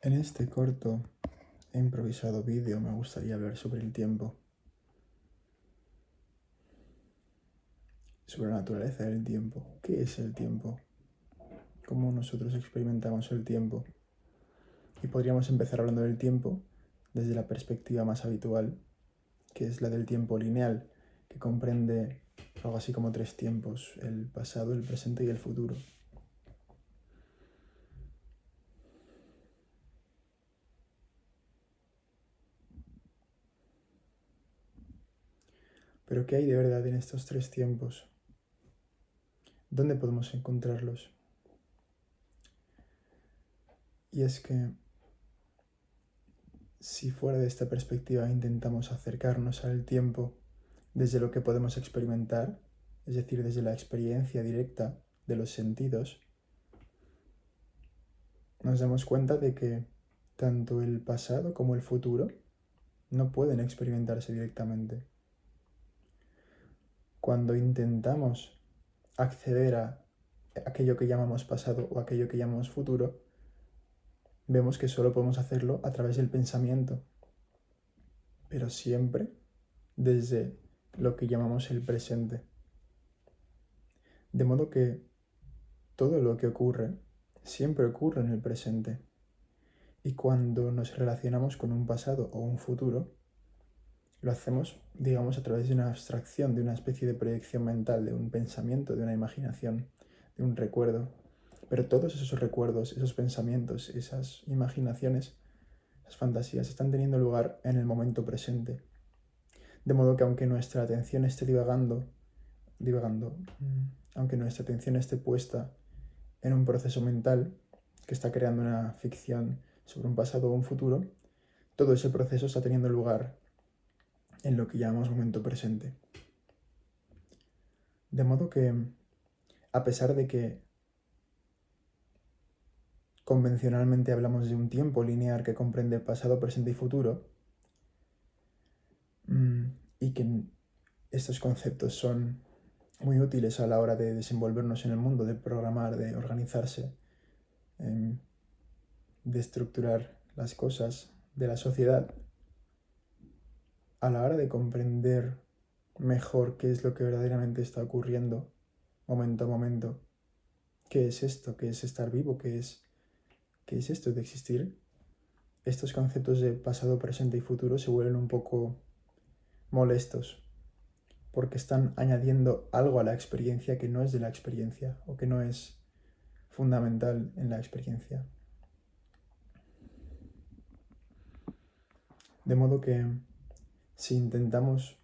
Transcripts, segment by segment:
En este corto e improvisado vídeo me gustaría hablar sobre el tiempo, sobre la naturaleza del tiempo. ¿Qué es el tiempo? ¿Cómo nosotros experimentamos el tiempo? Y podríamos empezar hablando del tiempo desde la perspectiva más habitual, que es la del tiempo lineal, que comprende algo así como 3 tiempos: el pasado, el presente y el futuro. Pero ¿qué hay de verdad en estos 3 tiempos? ¿Dónde podemos encontrarlos? Y es que si fuera de esta perspectiva intentamos acercarnos al tiempo desde lo que podemos experimentar, es decir, desde la experiencia directa de los sentidos, nos damos cuenta de que tanto el pasado como el futuro no pueden experimentarse directamente. Cuando intentamos acceder a aquello que llamamos pasado o aquello que llamamos futuro, vemos que solo podemos hacerlo a través del pensamiento, pero siempre desde lo que llamamos el presente. De modo que todo lo que ocurre siempre ocurre en el presente. Y cuando nos relacionamos con un pasado o un futuro, lo hacemos, digamos, a través de una abstracción, de una especie de proyección mental, de un pensamiento, de una imaginación, de un recuerdo. Pero todos esos recuerdos, esos pensamientos, esas imaginaciones, esas fantasías están teniendo lugar en el momento presente. De modo que aunque nuestra atención esté aunque nuestra atención esté puesta en un proceso mental que está creando una ficción sobre un pasado o un futuro, todo ese proceso está teniendo lugar en lo que llamamos momento presente. De modo que, a pesar de que convencionalmente hablamos de un tiempo lineal que comprende pasado, presente y futuro, y que estos conceptos son muy útiles a la hora de desenvolvernos en el mundo, de programar, de organizarse, de estructurar las cosas de la sociedad, a la hora de comprender mejor qué es lo que verdaderamente está ocurriendo momento a momento, qué es esto, qué es estar vivo, qué es esto de existir, estos conceptos de pasado, presente y futuro se vuelven un poco molestos porque están añadiendo algo a la experiencia que no es de la experiencia o que no es fundamental en la experiencia. De modo que si intentamos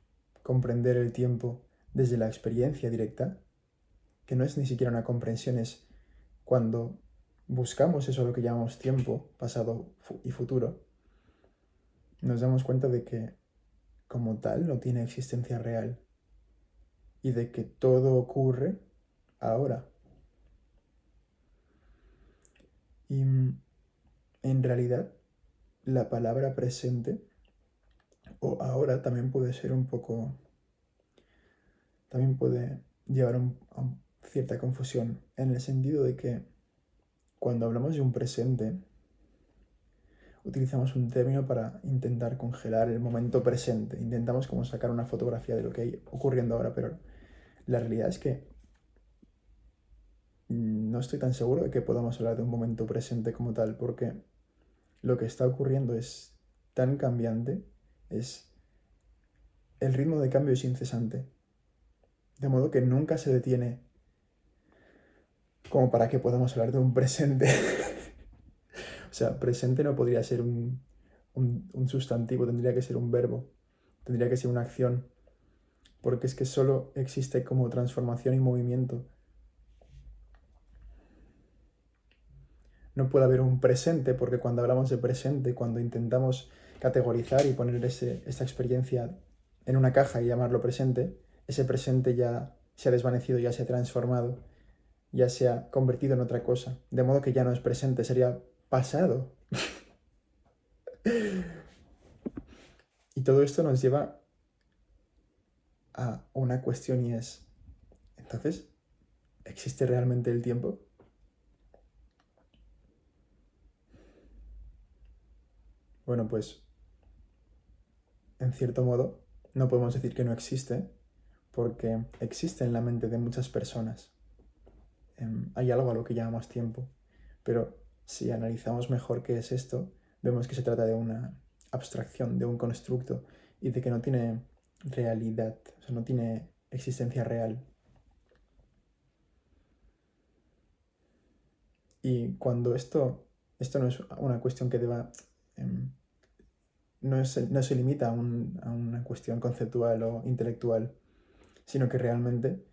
comprender el tiempo desde la experiencia directa, que no es ni siquiera una comprensión, es cuando buscamos eso lo que llamamos tiempo, pasado y futuro, nos damos cuenta de que como tal no tiene existencia real y de que todo ocurre ahora. Y en realidad la palabra presente o ahora también puede ser un poco, también puede llevar a cierta confusión, en el sentido de que cuando hablamos de un presente utilizamos un término para intentar congelar el momento presente, intentamos como sacar una fotografía de lo que hay ocurriendo ahora, pero la realidad es que no estoy tan seguro de que podamos hablar de un momento presente como tal, porque lo que está ocurriendo es tan cambiante, el ritmo de cambio es incesante, de modo que nunca se detiene como para que podamos hablar de un presente. O sea, presente no podría ser un sustantivo, tendría que ser un verbo, tendría que ser una acción, porque es que solo existe como transformación y movimiento. No puede haber un presente, porque cuando hablamos de presente, cuando intentamos categorizar y poner esta experiencia en una caja y llamarlo presente, ese presente ya se ha desvanecido, ya se ha transformado, ya se ha convertido en otra cosa. De modo que ya no es presente, sería pasado. Y todo esto nos lleva a una cuestión, y es, entonces, ¿existe realmente el tiempo? Bueno, pues en cierto modo no podemos decir que no existe, porque existe en la mente de muchas personas. Hay algo a lo que llamamos tiempo, pero si analizamos mejor qué es esto, vemos que se trata de una abstracción, de un constructo y de que no tiene realidad, o sea, no tiene existencia real. Y cuando esto no es una cuestión que deba, no se limita a una cuestión conceptual o intelectual, sino que realmente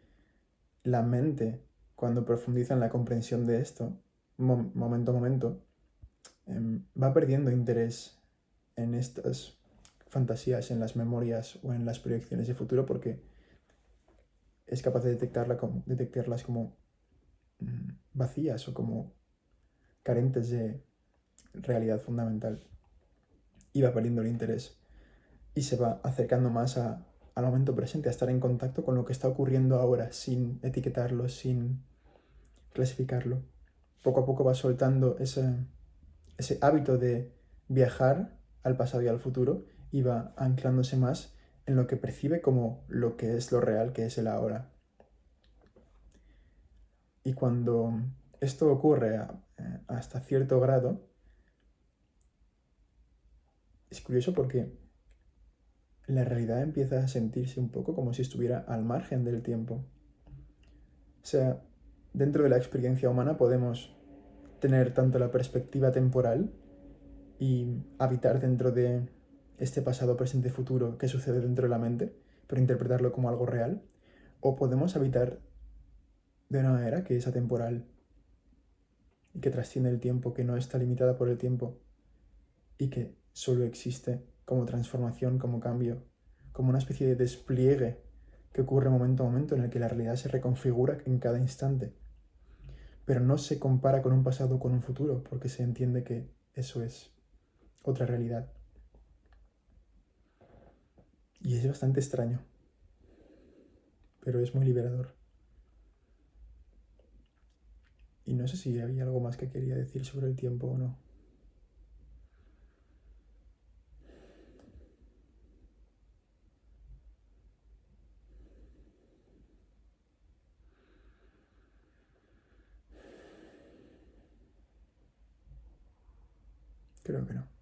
la mente, cuando profundiza en la comprensión de esto, momento a momento, va perdiendo interés en estas fantasías, en las memorias o en las proyecciones de futuro porque es capaz de detectarlas como vacías o como carentes de realidad fundamental. Y va perdiendo el interés y se va acercando más al momento presente, a estar en contacto con lo que está ocurriendo ahora, sin etiquetarlo, sin clasificarlo. Poco a poco va soltando ese hábito de viajar al pasado y al futuro y va anclándose más en lo que percibe como lo que es lo real, que es el ahora. Y cuando esto ocurre hasta cierto grado, es curioso porque la realidad empieza a sentirse un poco como si estuviera al margen del tiempo. O sea, dentro de la experiencia humana podemos tener tanto la perspectiva temporal y habitar dentro de este pasado, presente, futuro que sucede dentro de la mente, pero interpretarlo como algo real, o podemos habitar de una manera que es atemporal y que trasciende el tiempo, que no está limitada por el tiempo y que solo existe como transformación, como cambio, como una especie de despliegue que ocurre momento a momento en el que la realidad se reconfigura en cada instante, pero no se compara con un pasado o con un futuro, porque se entiende que eso es otra realidad. Y es bastante extraño, pero es muy liberador. Y no sé si había algo más que quería decir sobre el tiempo o no. Creo que no.